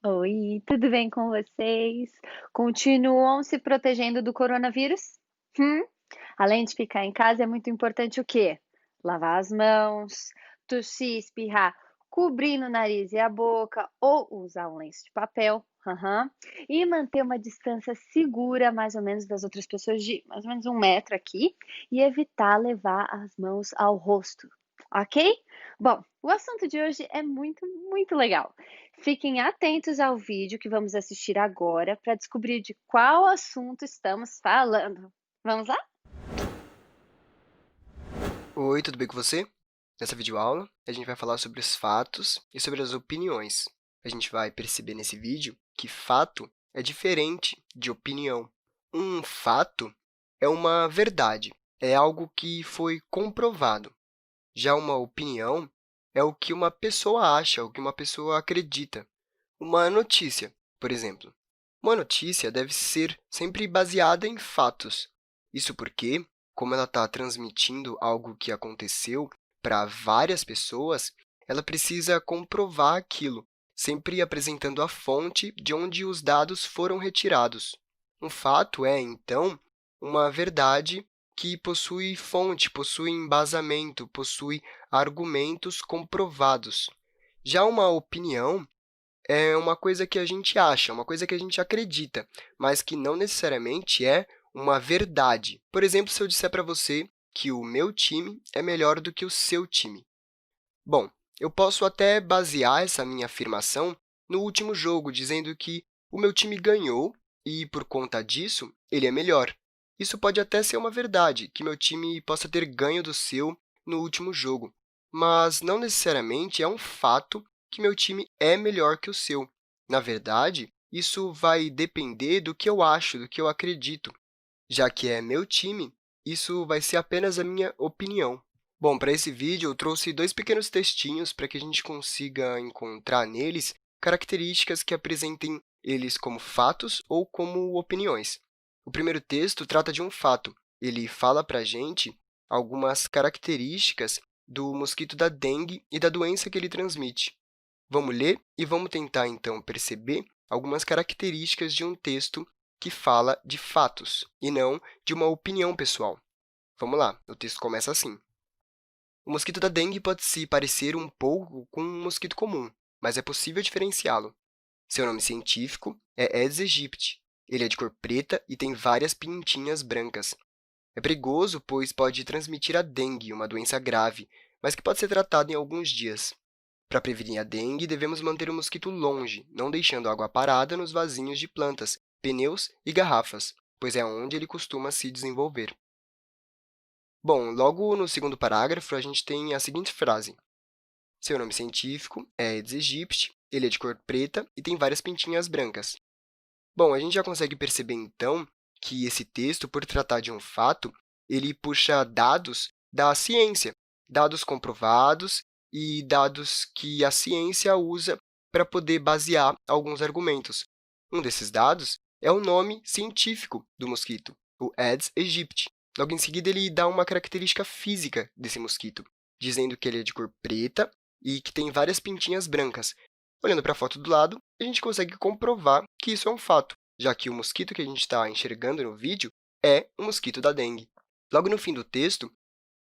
Oi, tudo bem com vocês? Continuam se protegendo do coronavírus? Hum? Além de ficar em casa, é muito importante o quê? Lavar as mãos, tossir, espirrar, cobrindo o nariz e a boca ou usar um lenço de papel. Aham. E manter uma distância segura, mais ou menos, das outras pessoas, de mais ou menos 1 metro aqui, e evitar levar as mãos ao rosto, ok? Bom, o assunto de hoje é muito, muito legal. Fiquem atentos ao vídeo que vamos assistir agora para descobrir de qual assunto estamos falando. Vamos lá? Oi, tudo bem com você? Nessa videoaula, a gente vai falar sobre os fatos e sobre as opiniões. A gente vai perceber nesse vídeo que fato é diferente de opinião. Um fato é uma verdade, é algo que foi comprovado. Já uma opinião é o que uma pessoa acha, o que uma pessoa acredita. Uma notícia, por exemplo. Uma notícia deve ser sempre baseada em fatos. Isso porque, como ela está transmitindo algo que aconteceu para várias pessoas, ela precisa comprovar aquilo, sempre apresentando a fonte de onde os dados foram retirados. Um fato é, então, uma verdade que possui fonte, possui embasamento, possui argumentos comprovados. Já uma opinião é uma coisa que a gente acha, uma coisa que a gente acredita, mas que não necessariamente é uma verdade. Por exemplo, se eu disser para você que o meu time é melhor do que o seu time. Bom, eu posso até basear essa minha afirmação no último jogo, dizendo que o meu time ganhou e, por conta disso, ele é melhor. Isso pode até ser uma verdade, que meu time possa ter ganho do seu no último jogo, mas não necessariamente é um fato que meu time é melhor que o seu. Na verdade, isso vai depender do que eu acho, do que eu acredito. Já que é meu time, isso vai ser apenas a minha opinião. Bom, para esse vídeo, eu trouxe dois pequenos textinhos para que a gente consiga encontrar neles características que apresentem eles como fatos ou como opiniões. O primeiro texto trata de um fato. Ele fala para a gente algumas características do mosquito da dengue e da doença que ele transmite. Vamos ler e vamos tentar, então, perceber algumas características de um texto que fala de fatos e não de uma opinião pessoal. Vamos lá, o texto começa assim. O mosquito da dengue pode se parecer um pouco com um mosquito comum, mas é possível diferenciá-lo. Seu nome científico é Aedes aegypti. Ele é de cor preta e tem várias pintinhas brancas. É perigoso, pois pode transmitir a dengue, uma doença grave, mas que pode ser tratada em alguns dias. Para prevenir a dengue, devemos manter o mosquito longe, não deixando água parada nos vasinhos de plantas, pneus e garrafas, pois é onde ele costuma se desenvolver. Bom, logo no segundo parágrafo, a gente tem a seguinte frase. Seu nome científico é Aedes aegypti, ele é de cor preta e tem várias pintinhas brancas. Bom, a gente já consegue perceber, então, que esse texto, por tratar de um fato, ele puxa dados da ciência, dados comprovados e dados que a ciência usa para poder basear alguns argumentos. Um desses dados é o nome científico do mosquito, o Aedes aegypti. Logo em seguida, ele dá uma característica física desse mosquito, dizendo que ele é de cor preta e que tem várias pintinhas brancas. Olhando para a foto do lado, a gente consegue comprovar que isso é um fato, já que o mosquito que a gente está enxergando no vídeo é o mosquito da dengue. Logo no fim do texto,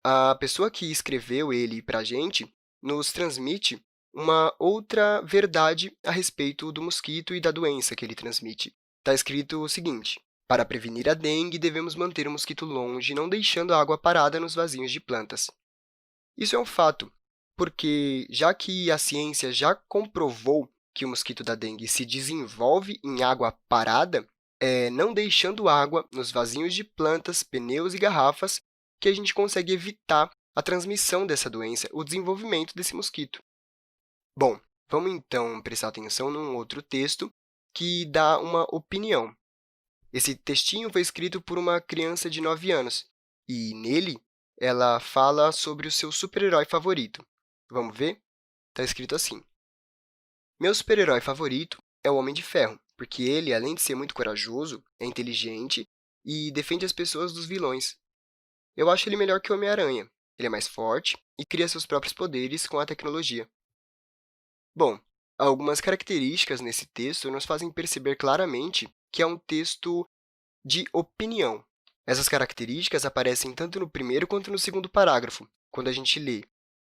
a pessoa que escreveu ele para a gente nos transmite uma outra verdade a respeito do mosquito e da doença que ele transmite. Está escrito o seguinte: para prevenir a dengue, devemos manter o mosquito longe, não deixando a água parada nos vasinhos de plantas. Isso é um fato, porque já que a ciência já comprovou que o mosquito da dengue se desenvolve em água parada, não deixando água nos vasinhos de plantas, pneus e garrafas, que a gente consegue evitar a transmissão dessa doença, o desenvolvimento desse mosquito. Bom, vamos então prestar atenção num outro texto que dá uma opinião. Esse textinho foi escrito por uma criança de 9 anos, e nele ela fala sobre o seu super-herói favorito. Vamos ver? Está escrito assim. Meu super-herói favorito é o Homem de Ferro, porque ele, além de ser muito corajoso, é inteligente e defende as pessoas dos vilões. Eu acho ele melhor que o Homem-Aranha. Ele é mais forte e cria seus próprios poderes com a tecnologia. Bom, Algumas características nesse texto nos fazem perceber claramente que é um texto de opinião. Essas características aparecem tanto no primeiro quanto no segundo parágrafo, quando a gente lê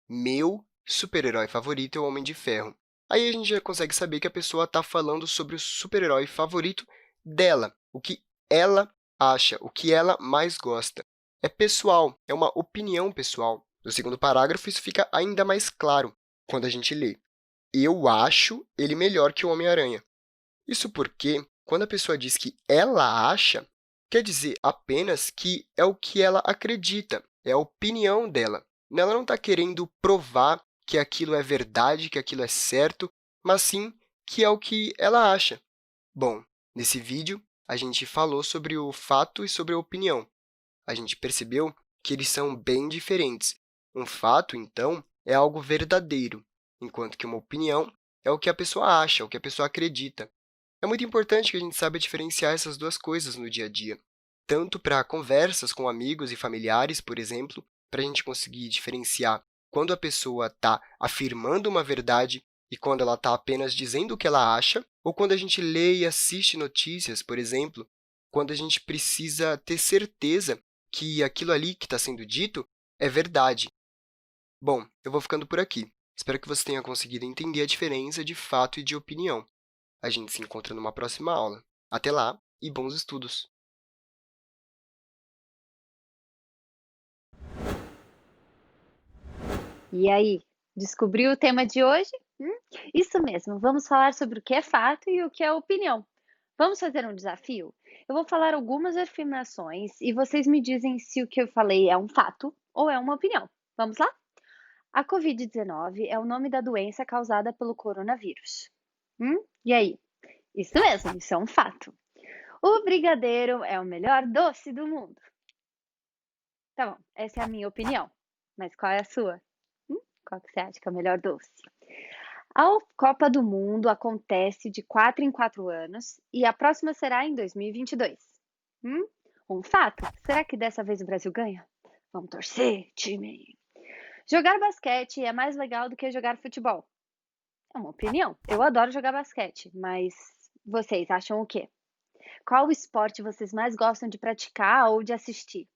"Meu super-herói favorito é o Homem de Ferro". Aí a gente já consegue saber que a pessoa está falando sobre o super-herói favorito dela, o que ela acha, o que ela mais gosta. É pessoal, é uma opinião pessoal. No segundo parágrafo, isso fica ainda mais claro quando a gente lê "Eu acho ele melhor que o Homem-Aranha". Isso porque, quando a pessoa diz que ela acha, quer dizer apenas que é o que ela acredita, é a opinião dela. Ela não está querendo provar que aquilo é verdade, que aquilo é certo, mas sim que é o que ela acha. Bom, nesse vídeo, a gente falou sobre o fato e sobre a opinião. A gente percebeu que eles são bem diferentes. Um fato, então, é algo verdadeiro, enquanto que uma opinião é o que a pessoa acha, o que a pessoa acredita. É muito importante que a gente saiba diferenciar essas duas coisas no dia a dia, tanto para conversas com amigos e familiares, por exemplo, para a gente conseguir diferenciar quando a pessoa está afirmando uma verdade e quando ela está apenas dizendo o que ela acha, ou quando a gente lê e assiste notícias, por exemplo, quando a gente precisa ter certeza que aquilo ali que está sendo dito é verdade. Bom, eu vou ficando por aqui. Espero que você tenha conseguido entender a diferença de fato e de opinião. A gente se encontra numa próxima aula. Até lá e bons estudos! E aí, descobriu o tema de hoje? Isso mesmo, vamos falar sobre o que é fato e o que é opinião. Vamos fazer um desafio? Eu vou falar algumas afirmações e vocês me dizem se o que eu falei é um fato ou é uma opinião. Vamos lá? A Covid-19 é o nome da doença causada pelo coronavírus. E aí? Isso mesmo, isso é um fato. O brigadeiro é o melhor doce do mundo. Tá bom, essa é a minha opinião. Mas qual é a sua? Qual que você acha que é o melhor doce? A Copa do Mundo acontece de 4 em 4 anos e a próxima será em 2022. Hum? Um fato? Será que dessa vez o Brasil ganha? Vamos torcer, time! Jogar basquete é mais legal do que jogar futebol. É uma opinião. Eu adoro jogar basquete, mas vocês acham o quê? Qual esporte vocês mais gostam de praticar ou de assistir?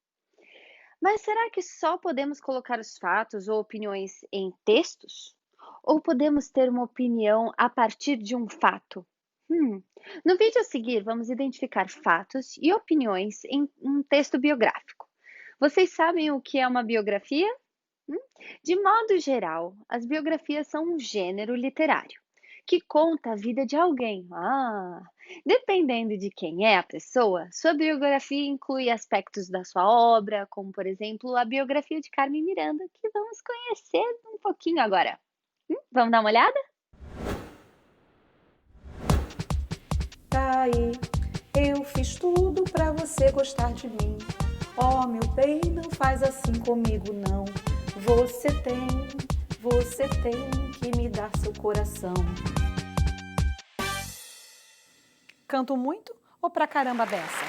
Mas será que só podemos colocar os fatos ou opiniões em textos? Ou podemos ter uma opinião a partir de um fato? No vídeo a seguir, vamos identificar fatos e opiniões em um texto biográfico. Vocês sabem o que é uma biografia? De modo geral, as biografias são um gênero literário que conta a vida de alguém. Dependendo de quem é a pessoa, sua biografia inclui aspectos da sua obra, como, por exemplo, a biografia de Carmen Miranda, que vamos conhecer um pouquinho agora. Vamos dar uma olhada? Tá aí, eu fiz tudo pra você gostar de mim. Oh, meu bem, não faz assim comigo, não. Você tem que me dar seu coração. Canto muito ou pra caramba beça?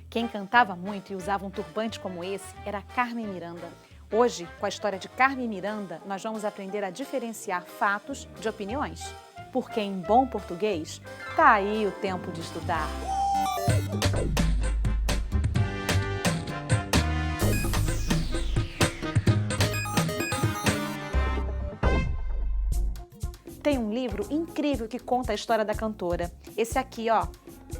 Quem cantava muito e usava um turbante como esse era Carmen Miranda. Hoje, com a história de Carmen Miranda, nós vamos aprender a diferenciar fatos de opiniões. Porque em bom português, tá aí o tempo de estudar. Tem um livro incrível que conta a história da cantora. Esse aqui, ó,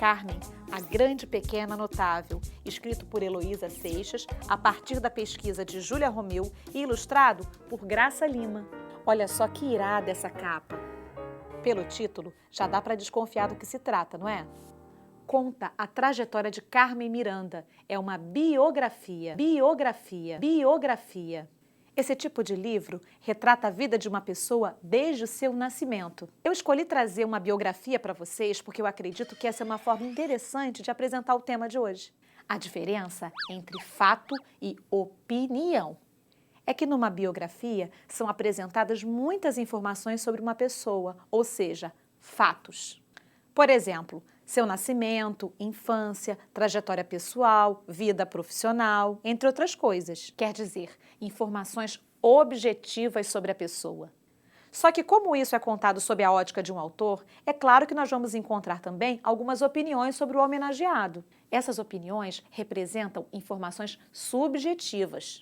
Carmen, a Grande Pequena Notável, escrito por Heloísa Seixas, a partir da pesquisa de Júlia Romeu e ilustrado por Graça Lima. Olha só que irada essa capa. Pelo título, já dá para desconfiar do que se trata, não é? Conta a trajetória de Carmen Miranda. É uma biografia. Biografia. Esse tipo de livro retrata a vida de uma pessoa desde o seu nascimento. Eu escolhi trazer uma biografia para vocês porque eu acredito que essa é uma forma interessante de apresentar o tema de hoje. A diferença entre fato e opinião é que numa biografia são apresentadas muitas informações sobre uma pessoa, ou seja, fatos. Por exemplo, seu nascimento, infância, trajetória pessoal, vida profissional, entre outras coisas. Quer dizer, informações objetivas sobre a pessoa. Só que como isso é contado sob a ótica de um autor, é claro que nós vamos encontrar também algumas opiniões sobre o homenageado. Essas opiniões representam informações subjetivas.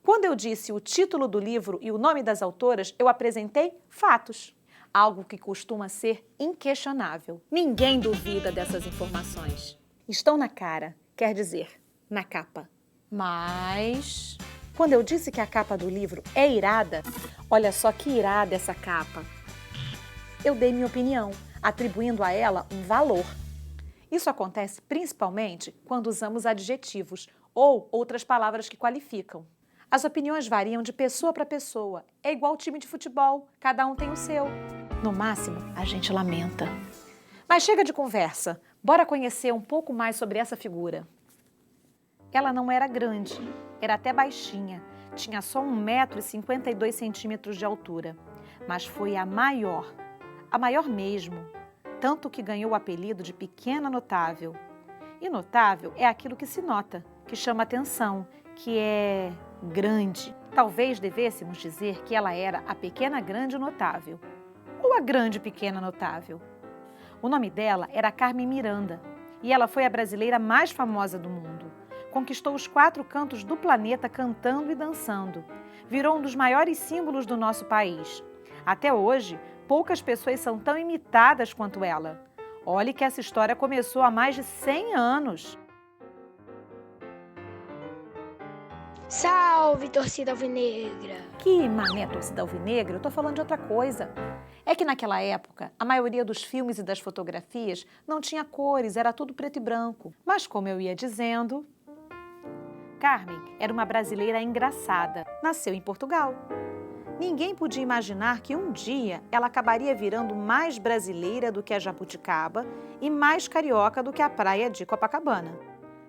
Quando eu disse o título do livro e o nome das autoras, eu apresentei fatos. Algo que costuma ser inquestionável. Ninguém duvida dessas informações. Estão na cara, quer dizer, na capa. Mas quando eu disse que a capa do livro é irada, olha só que irada essa capa. Eu dei minha opinião, atribuindo a ela um valor. Isso acontece principalmente quando usamos adjetivos ou outras palavras que qualificam. As opiniões variam de pessoa para pessoa. É igual time de futebol, cada um tem o seu. No máximo, a gente lamenta. Mas chega de conversa, bora conhecer um pouco mais sobre essa figura. Ela não era grande, era até baixinha, tinha só 1,52 m de altura, mas foi a maior mesmo, tanto que ganhou o apelido de Pequena Notável. E notável é aquilo que se nota, que chama atenção, que é grande. Talvez devêssemos dizer que ela era a Pequena Grande Notável, ou a Grande Pequena Notável. O nome dela era Carmen Miranda, e ela foi a brasileira mais famosa do mundo. Conquistou os 4 cantos do planeta cantando e dançando. Virou um dos maiores símbolos do nosso país. Até hoje, poucas pessoas são tão imitadas quanto ela. Olhe que essa história começou há mais de 100 anos. Salve, torcida alvinegra! Que mané torcida alvinegra, eu tô falando de outra coisa. É que naquela época, a maioria dos filmes e das fotografias não tinha cores, era tudo preto e branco. Mas como eu ia dizendo, Carmen era uma brasileira engraçada. Nasceu em Portugal. Ninguém podia imaginar que um dia ela acabaria virando mais brasileira do que a jabuticaba e mais carioca do que a praia de Copacabana.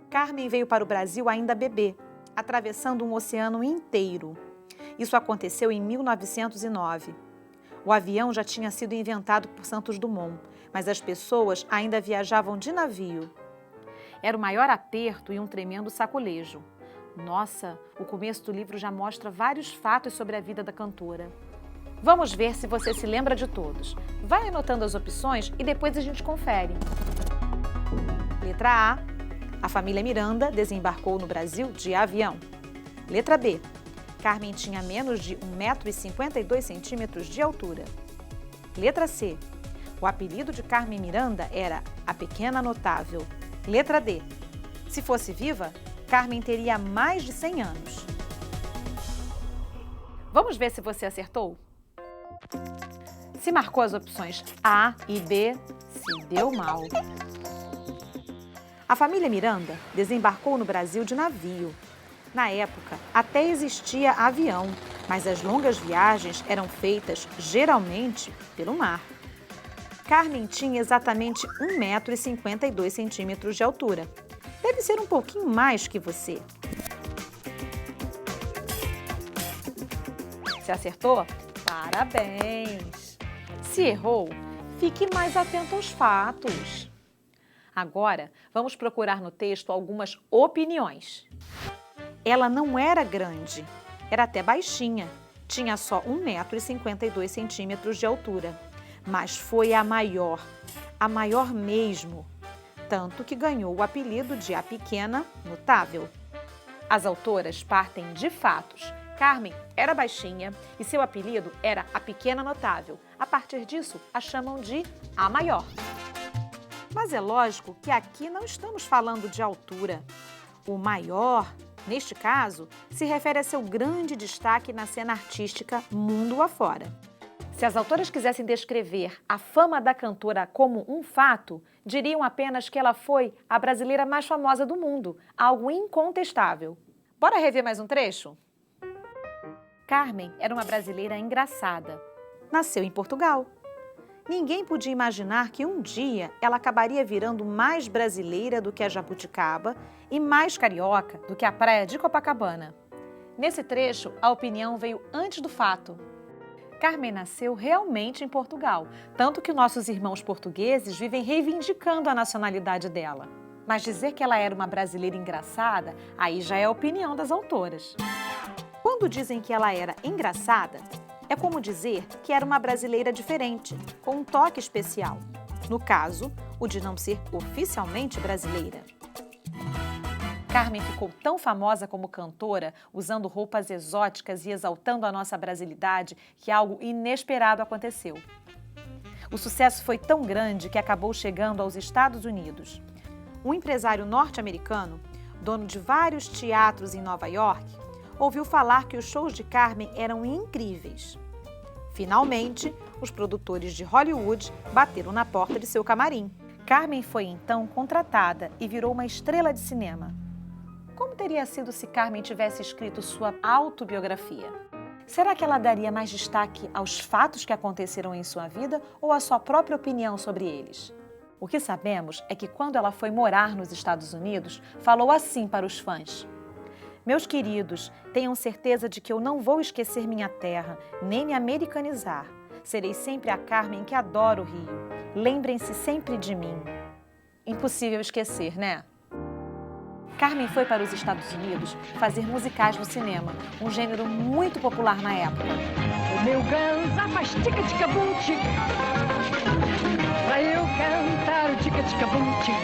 Carmen veio para o Brasil ainda bebê, atravessando um oceano inteiro. Isso aconteceu em 1909. O avião já tinha sido inventado por Santos Dumont, mas as pessoas ainda viajavam de navio. Era o maior aperto e um tremendo sacolejo. Nossa, o começo do livro já mostra vários fatos sobre a vida da cantora. Vamos ver se você se lembra de todos. Vai anotando as opções e depois a gente confere. Letra A família Miranda desembarcou no Brasil de avião. Letra B. Carmen tinha menos de 1,52 m de altura. Letra C. O apelido de Carmen Miranda era a Pequena Notável. Letra D. Se fosse viva, Carmen teria mais de 100 anos. Vamos ver se você acertou? Se marcou as opções A e B, se deu mal. A família Miranda desembarcou no Brasil de navio. Na época, até existia avião, mas as longas viagens eram feitas, geralmente, pelo mar. Carmen tinha exatamente 1,52 m de altura. Deve ser um pouquinho mais que você. Se acertou? Parabéns! Se errou, fique mais atento aos fatos. Agora, vamos procurar no texto algumas opiniões. Ela não era grande, era até baixinha, tinha só 1,52 m de altura, mas foi a maior mesmo, tanto que ganhou o apelido de a Pequena Notável. As autoras partem de fatos. Carmen era baixinha e seu apelido era a Pequena Notável. A partir disso, a chamam de a maior. Mas é lógico que aqui não estamos falando de altura. O maior, neste caso, se refere a seu grande destaque na cena artística mundo afora. Se as autoras quisessem descrever a fama da cantora como um fato, diriam apenas que ela foi a brasileira mais famosa do mundo, algo incontestável. Bora rever mais um trecho? Carmen era uma brasileira engraçada. Nasceu em Portugal. Ninguém podia imaginar que um dia ela acabaria virando mais brasileira do que a jabuticaba e mais carioca do que a praia de Copacabana. Nesse trecho, a opinião veio antes do fato. Carmen nasceu realmente em Portugal, tanto que nossos irmãos portugueses vivem reivindicando a nacionalidade dela. Mas dizer que ela era uma brasileira engraçada, aí já é a opinião das autoras. Quando dizem que ela era engraçada, é como dizer que era uma brasileira diferente, com um toque especial. No caso, o de não ser oficialmente brasileira. Carmen ficou tão famosa como cantora, usando roupas exóticas e exaltando a nossa brasilidade, que algo inesperado aconteceu. O sucesso foi tão grande que acabou chegando aos Estados Unidos. Um empresário norte-americano, dono de vários teatros em Nova York, ouviu falar que os shows de Carmen eram incríveis. Finalmente, os produtores de Hollywood bateram na porta de seu camarim. Carmen foi então contratada e virou uma estrela de cinema. Como teria sido se Carmen tivesse escrito sua autobiografia? Será que ela daria mais destaque aos fatos que aconteceram em sua vida ou à sua própria opinião sobre eles? O que sabemos é que quando ela foi morar nos Estados Unidos, falou assim para os fãs: "Meus queridos, tenham certeza de que eu não vou esquecer minha terra, nem me americanizar. Serei sempre a Carmen que adora o Rio. Lembrem-se sempre de mim." Impossível esquecer, né? Carmen foi para os Estados Unidos fazer musicais no cinema, um gênero muito popular na época. O meu ganza faz tica-tica-bum, tica. Pra eu cantar o tica-tica-bum, tica.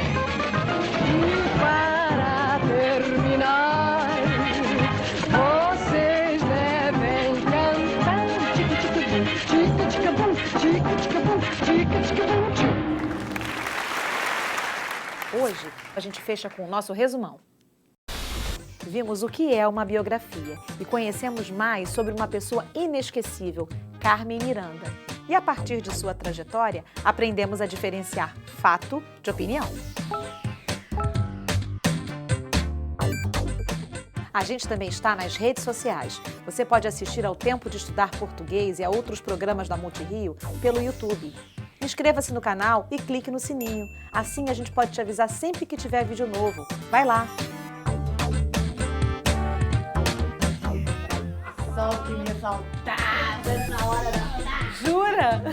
E para terminar, vocês devem cantar tica-tica-bum, tica-tica-bum, tica-tica-bum, tica. Hoje, a gente fecha com o nosso resumão. Vimos o que é uma biografia e conhecemos mais sobre uma pessoa inesquecível, Carmen Miranda. E a partir de sua trajetória, aprendemos a diferenciar fato de opinião. A gente também está nas redes sociais. Você pode assistir ao Tempo de Estudar Português e a outros programas da Multirio pelo YouTube. Inscreva-se no canal e clique no sininho. Assim a gente pode te avisar sempre que tiver vídeo novo. Vai lá! Só que me faltava na hora da... Jura?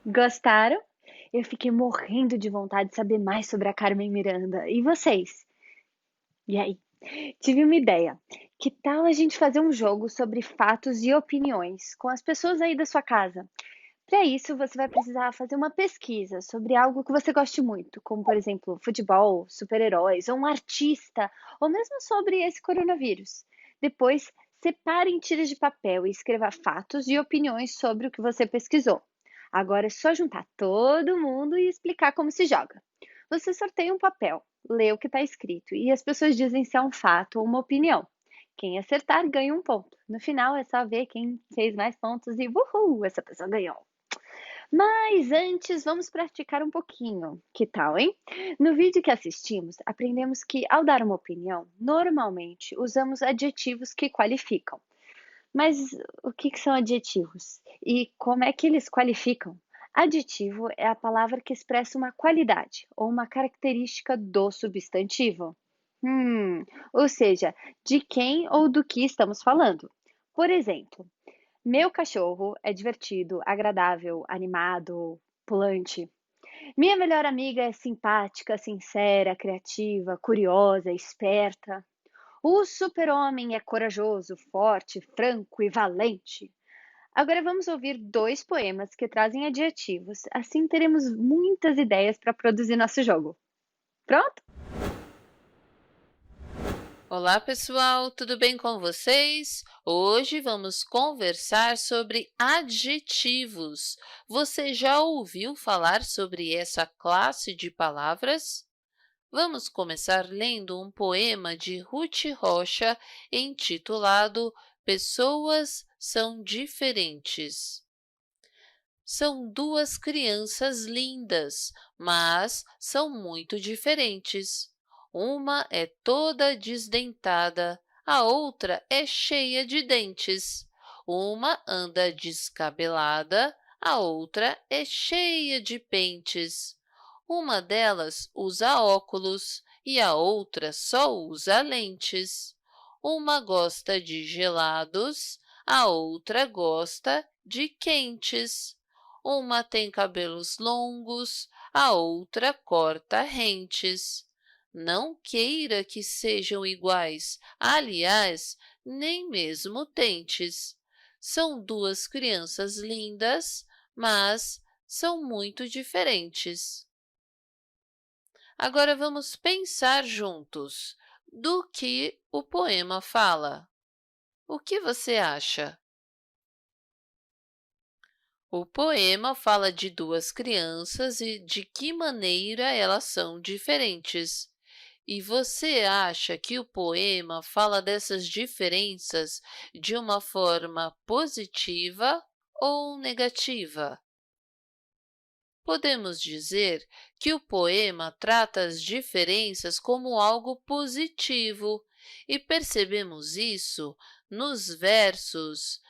Gostaram? Eu fiquei morrendo de vontade de saber mais sobre a Carmen Miranda. E vocês? E aí? Tive uma ideia. Que tal a gente fazer um jogo sobre fatos e opiniões com as pessoas aí da sua casa? Para isso, você vai precisar fazer uma pesquisa sobre algo que você goste muito, como, por exemplo, futebol, super-heróis, ou um artista, ou mesmo sobre esse coronavírus. Depois, separe em tiras de papel e escreva fatos e opiniões sobre o que você pesquisou. Agora é só juntar todo mundo e explicar como se joga. Você sorteia um papel, lê o que está escrito e as pessoas dizem se é um fato ou uma opinião. Quem acertar ganha um ponto. No final é só ver quem fez mais pontos e uhul, essa pessoa ganhou. Mas antes, vamos praticar um pouquinho. Que tal, hein? No vídeo que assistimos, aprendemos que, ao dar uma opinião, normalmente usamos adjetivos que qualificam. Mas o que são adjetivos? E como é que eles qualificam? Adjetivo é a palavra que expressa uma qualidade ou uma característica do substantivo. Ou seja, de quem ou do que estamos falando. Por exemplo, meu cachorro é divertido, agradável, animado, pulante. Minha melhor amiga é simpática, sincera, criativa, curiosa, esperta. O super-homem é corajoso, forte, franco e valente. Agora vamos ouvir 2 poemas que trazem adjetivos. Assim teremos muitas ideias para produzir nosso jogo. Pronto? Olá, pessoal, tudo bem com vocês? Hoje vamos conversar sobre adjetivos. Você já ouviu falar sobre essa classe de palavras? Vamos começar lendo um poema de Ruth Rocha intitulado Pessoas são diferentes. São 2 crianças lindas, mas são muito diferentes. Uma é toda desdentada, a outra é cheia de dentes. Uma anda descabelada, a outra é cheia de pentes. Uma delas usa óculos e a outra só usa lentes. Uma gosta de gelados, a outra gosta de quentes. Uma tem cabelos longos, a outra corta rentes. Não queira que sejam iguais, aliás, nem mesmo tentes. São duas crianças lindas, mas são muito diferentes. Agora vamos pensar juntos. Do que o poema fala? O que você acha? O poema fala de duas crianças e de que maneira elas são diferentes. E você acha que o poema fala dessas diferenças de uma forma positiva ou negativa? Podemos dizer que o poema trata as diferenças como algo positivo, e percebemos isso nos versos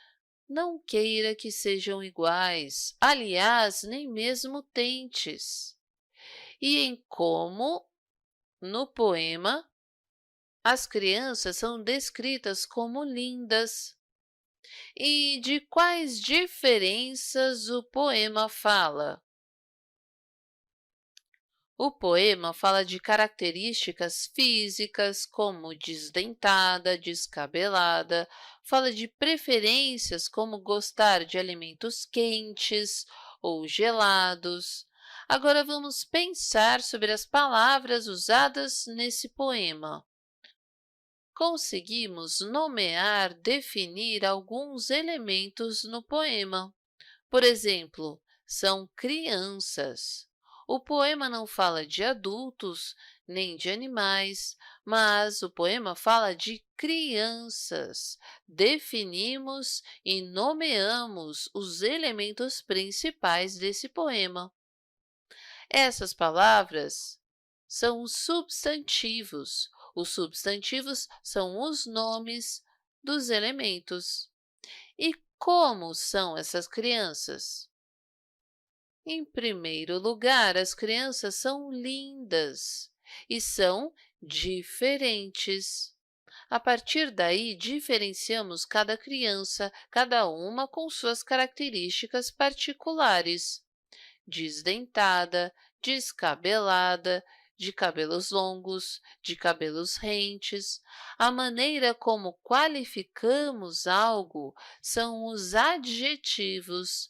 "Não queira que sejam iguais, aliás, nem mesmo tentes", e em como, no poema, as crianças são descritas como lindas. E de quais diferenças o poema fala? O poema fala de características físicas, como desdentada, descabelada, fala de preferências, como gostar de alimentos quentes ou gelados. Agora vamos pensar sobre as palavras usadas nesse poema. Conseguimos nomear, definir alguns elementos no poema. Por exemplo, são crianças. O poema não fala de adultos, nem de animais, mas o poema fala de crianças. Definimos e nomeamos os elementos principais desse poema. Essas palavras são os substantivos. Os substantivos são os nomes dos elementos. E como são essas crianças? Em primeiro lugar, as crianças são lindas e são diferentes. A partir daí, diferenciamos cada criança, cada uma com suas características particulares: desdentada, descabelada, de cabelos longos, de cabelos rentes. A maneira como qualificamos algo são os adjetivos.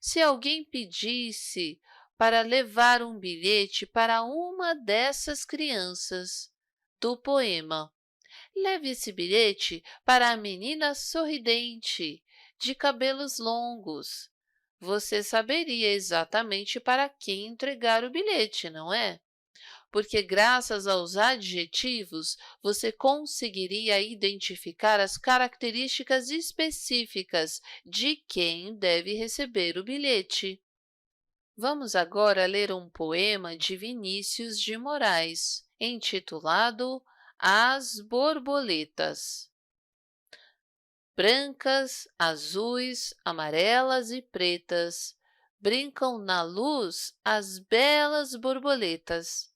Se alguém pedisse para levar um bilhete para uma dessas crianças do poema, leve esse bilhete para a menina sorridente, de cabelos longos. Você saberia exatamente para quem entregar o bilhete, não é? Porque graças aos adjetivos, você conseguiria identificar as características específicas de quem deve receber o bilhete. Vamos agora ler um poema de Vinícius de Moraes, intitulado As Borboletas. Brancas, azuis, amarelas e pretas, brincam na luz as belas borboletas.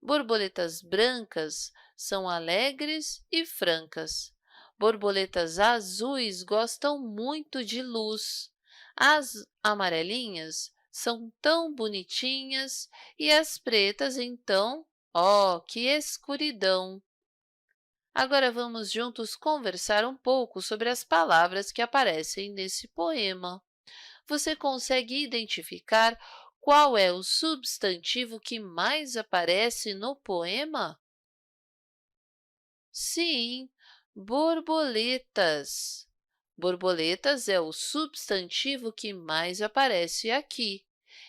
Borboletas brancas são alegres e francas. Borboletas azuis gostam muito de luz. As amarelinhas são tão bonitinhas e as pretas, então, oh, que escuridão! Agora vamos juntos conversar um pouco sobre as palavras que aparecem nesse poema. Você consegue identificar qual é o substantivo que mais aparece no poema? Sim, borboletas. Borboletas é o substantivo que mais aparece aqui.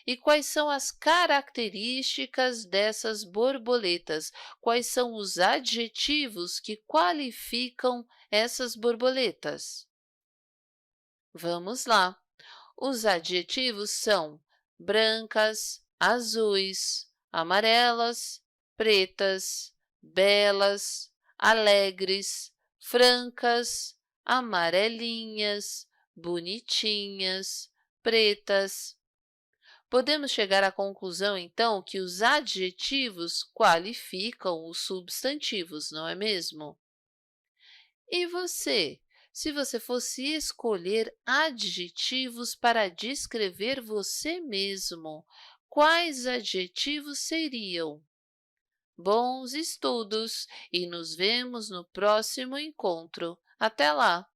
E quais são as características dessas borboletas? Quais são os adjetivos que qualificam essas borboletas? Vamos lá. Os adjetivos são brancas, azuis, amarelas, pretas, belas, alegres, francas, amarelinhas, bonitinhas, pretas. Podemos chegar à conclusão, então, que os adjetivos qualificam os substantivos, não é mesmo? E você? Se você fosse escolher adjetivos para descrever você mesmo, quais adjetivos seriam? Bons estudos e nos vemos no próximo encontro. Até lá!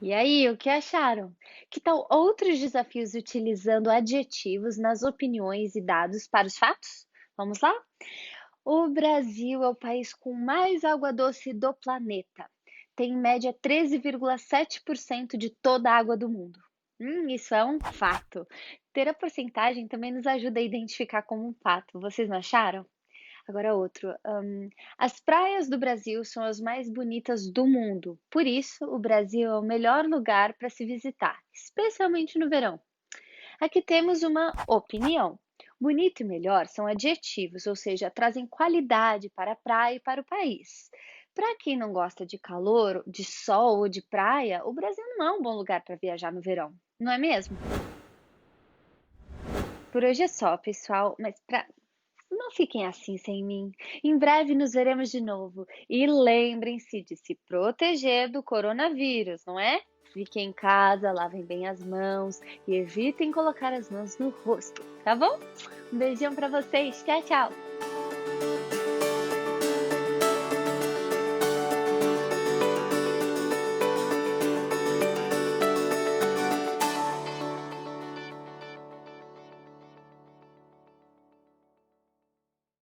E aí, o que acharam? Que tal outros desafios utilizando adjetivos nas opiniões e dados para os fatos? Vamos lá? O Brasil é o país com mais água doce do planeta. Tem em média 13,7% de toda a água do mundo. Isso é um fato. Ter a porcentagem também nos ajuda a identificar como um fato. Vocês não acharam? Agora outro. As praias do Brasil são as mais bonitas do mundo. Por isso, o Brasil é o melhor lugar para se visitar, especialmente no verão. Aqui temos uma opinião. Bonito e melhor são adjetivos, ou seja, trazem qualidade para a praia e para o país. Para quem não gosta de calor, de sol ou de praia, o Brasil não é um bom lugar para viajar no verão, não é mesmo? Por hoje é só, pessoal, mas não fiquem assim sem mim. Em breve nos veremos de novo. E lembrem-se de se proteger do coronavírus, não é? Fiquem em casa, lavem bem as mãos e evitem colocar as mãos no rosto, tá bom? Um beijão pra vocês. Tchau, tchau.